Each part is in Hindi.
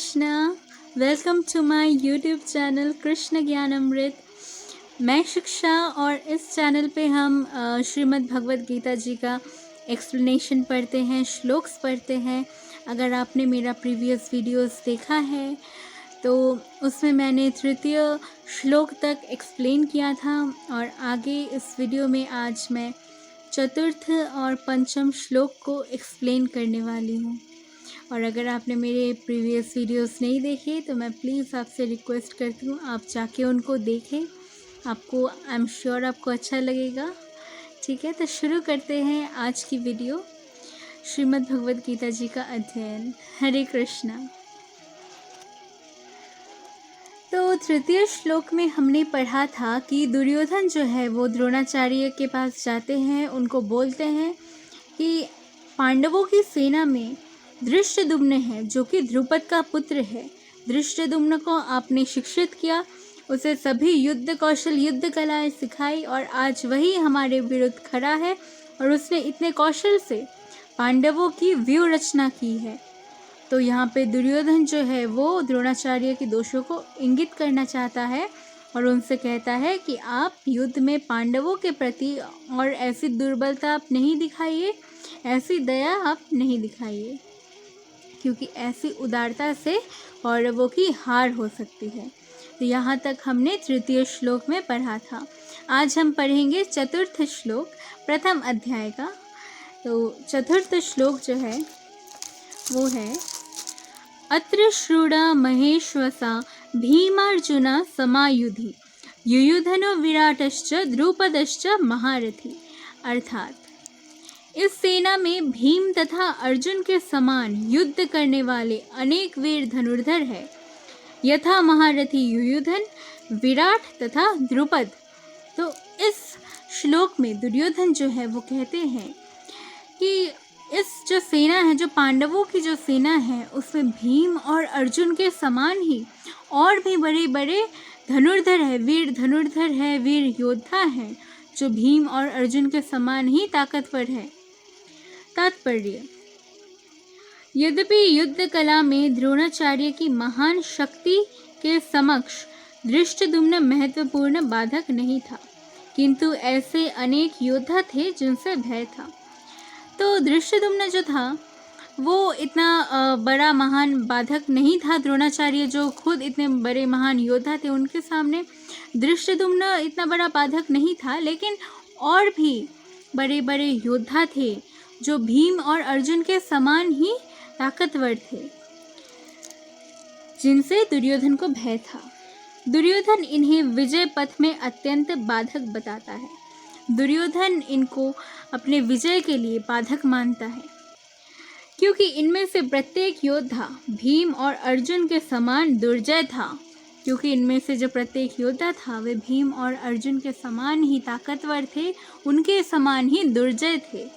Krishna. Welcome to my YouTube channel Krishna Gyan Amrit. मैं शिक्षा और इस चैनल पे हम श्रीमद् भगवद गीता जी का एक्सप्लेनेशन पढ़ते हैं, श्लोक्स पढ़ते हैं। अगर आपने मेरा प्रीवियस वीडियोस देखा है तो उसमें मैंने तृतीय श्लोक तक एक्सप्लेन किया था और आगे इस वीडियो में आज मैं चतुर्थ और पंचम श्लोक को एक्सप्लेन करने वाली हूँ। और अगर आपने मेरे प्रीवियस वीडियोस नहीं देखे तो मैं प्लीज़ आपसे रिक्वेस्ट करती हूँ आप जाके उनको देखें। आपको आई एम श्योर आपको अच्छा लगेगा। ठीक है, तो शुरू करते हैं आज की वीडियो। श्रीमद् भगवद गीता जी का अध्ययन। हरे कृष्णा। तो तृतीय श्लोक में हमने पढ़ा था कि दुर्योधन जो है वो द्रोणाचार्य के पास जाते हैं, उनको बोलते हैं कि पांडवों की सेना में धृष्टद्युम्न है जो कि द्रुपद का पुत्र है। धृष्टद्युम्न को आपने शिक्षित किया, उसे सभी युद्ध कौशल युद्ध कलाएं सिखाई और आज वही हमारे विरुद्ध खड़ा है और उसने इतने कौशल से पांडवों की व्यूह रचना की है। तो यहाँ पे दुर्योधन जो है वो द्रोणाचार्य के दोषों को इंगित करना चाहता है और उनसे कहता है कि आप युद्ध में पांडवों के प्रति और ऐसी दुर्बलता आप नहीं दिखाइए, ऐसी दया आप नहीं दिखाइए, क्योंकि ऐसी उदारता से कौरवों की हार हो सकती है। तो यहाँ तक हमने तृतीय श्लोक में पढ़ा था। आज हम पढ़ेंगे चतुर्थ श्लोक प्रथम अध्याय का। तो चतुर्थ श्लोक जो है वो है अत्र श्रूड़ा महेश्वसा भीमार्जुना समायुधि युयुधनो विराटश्च द्रुपदश्च महारथी। अर्थात इस सेना में भीम तथा अर्जुन के समान युद्ध करने वाले अनेक वीर धनुर्धर है, यथा महारथी युयुधन, विराट तथा द्रुपद। तो इस श्लोक में दुर्योधन जो है वो कहते हैं कि इस जो सेना है, जो पांडवों की जो सेना है, उसमें भीम और अर्जुन के समान ही और भी बड़े बड़े धनुर्धर है, वीर धनुर्धर है, वीर योद्धा हैं जो भीम और अर्जुन के समान ही ताकतवर है। तात्पर्य, यद्यपि युद्ध कला में द्रोणाचार्य की महान शक्ति के समक्ष धृष्टद्युम्न महत्वपूर्ण बाधक नहीं था, किंतु ऐसे अनेक योद्धा थे जिनसे भय था। तो धृष्टद्युम्न जो था वो इतना बड़ा महान बाधक नहीं था। द्रोणाचार्य जो खुद इतने बड़े महान योद्धा थे, उनके सामने धृष्टद्युम्न इतना बड़ा बाधक नहीं था, लेकिन और भी बड़े बड़े योद्धा थे जो भीम और अर्जुन के समान ही ताकतवर थे, जिनसे दुर्योधन को भय था। दुर्योधन इन्हें विजय पथ में अत्यंत बाधक बताता है। दुर्योधन इनको अपने विजय के लिए बाधक मानता है, क्योंकि इनमें से प्रत्येक योद्धा भीम और अर्जुन के समान दुर्जय था। क्योंकि इनमें से जो प्रत्येक योद्धा था वे भीम और अर्जुन के समान ही ताकतवर थे, उनके समान ही दुर्जय थे।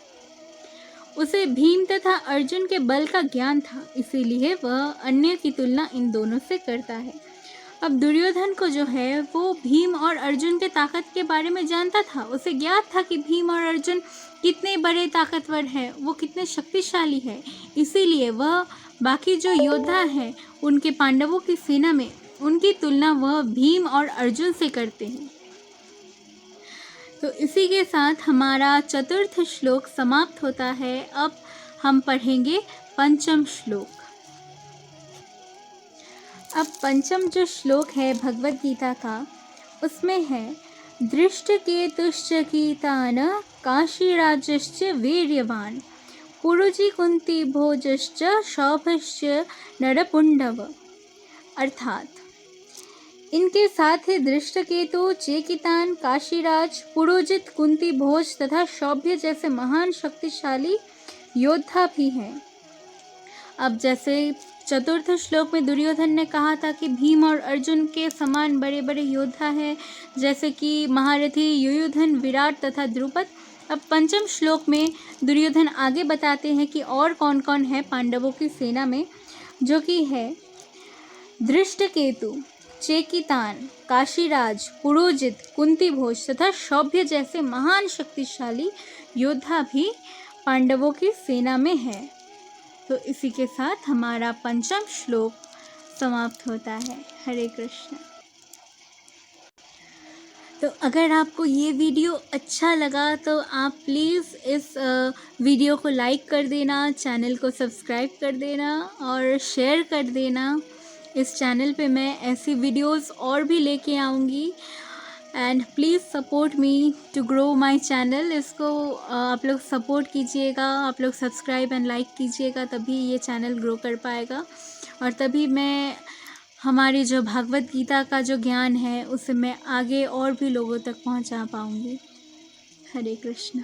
उसे भीम तथा अर्जुन के बल का ज्ञान था, इसीलिए वह अन्य की तुलना इन दोनों से करता है। अब दुर्योधन को जो है वो भीम और अर्जुन के ताकत के बारे में जानता था। उसे ज्ञात था कि भीम और अर्जुन कितने बड़े ताकतवर हैं, वो कितने शक्तिशाली है। इसीलिए वह बाकी जो योद्धा हैं उनके पांडवों की सेना में उनकी तुलना वह भीम और अर्जुन से करते हैं। तो इसी के साथ हमारा चतुर्थ श्लोक समाप्त होता है। अब हम पढ़ेंगे पंचम श्लोक। अब पंचम जो श्लोक है भगवद गीता का, उसमें है दृष्टकेतुश्च कीतान काशीराजश्च वीर्यवान पुरुजि कुंती भोजश्च शौभश्च नरपुंडव। अर्थात इनके साथ ही दृष्टकेतु, चेकितान, काशीराज, पुरोजित, कुंती भोज तथा शौभ्य जैसे महान शक्तिशाली योद्धा भी हैं। अब जैसे चतुर्थ श्लोक में दुर्योधन ने कहा था कि भीम और अर्जुन के समान बड़े बड़े योद्धा हैं, जैसे कि महारथी युयुधन, विराट तथा द्रुपद। अब पंचम श्लोक में दुर्योधन आगे बताते हैं कि और कौन कौन है पांडवों की सेना में, जो कि है दृष्टकेतु, चेकितान, काशीराज, पुरोजित, कुंती भोज तथा शौभ्य जैसे महान शक्तिशाली योद्धा भी पांडवों की सेना में है। तो इसी के साथ हमारा पंचम श्लोक समाप्त होता है। हरे कृष्ण। तो अगर आपको ये वीडियो अच्छा लगा तो आप प्लीज़ इस वीडियो को लाइक कर देना, चैनल को सब्सक्राइब कर देना और शेयर कर देना। इस चैनल पे मैं ऐसी वीडियोस और भी लेके आऊँगी and please support me to grow my channel. इसको आप लोग सपोर्ट कीजिएगा, आप लोग सब्सक्राइब एंड लाइक कीजिएगा, तभी ये चैनल ग्रो कर पाएगा और तभी मैं हमारी जो भागवत गीता का जो ज्ञान है उसे मैं आगे और भी लोगों तक पहुंचा पाऊंगी। हरे कृष्ण।